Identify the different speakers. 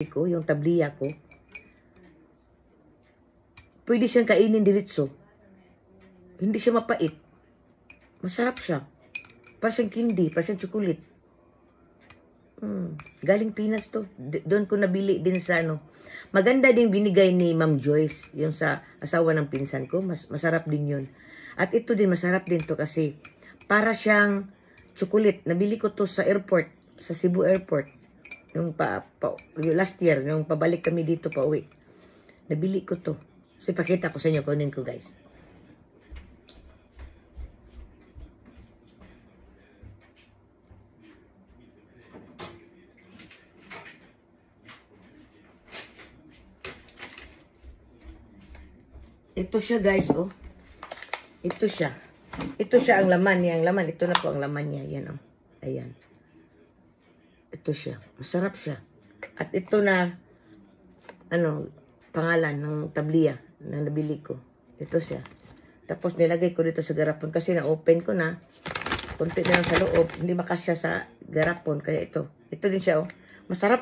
Speaker 1: ko, yung tabliya ko. Pwede siyang kainin diretso. Hindi siya mapait. Masarap siya. Para siyang candy, para siyang chocolate. Galing Pinas to. Doon ko nabili din sa ano. Maganda din binigay ni Ma'am Joyce, yung sa asawa ng pinsan ko. Masarap din yun. At ito din, masarap din to kasi para siyang chocolate. Nabili ko to sa airport, sa Cebu Airport. Yung last year, yung pabalik kami dito pa uwi. Nabili ko to. Kasi pakita ko sa inyo, kunin ko guys. Ito siya guys, oh. Ito siya. Ito siya ang laman niya. Ang laman, ito na po ang laman niya. Ayan, oh. Ayan. Ito siya. Masarap siya. At ito na, ano, pangalan ng tabliya na nabili ko. Ito siya. Tapos nilagay ko dito sa garapon kasi na-open ko na. Kunti na lang sa loob. Hindi makasya sa garapon. Kaya ito. Ito din siya, oh. Masarap.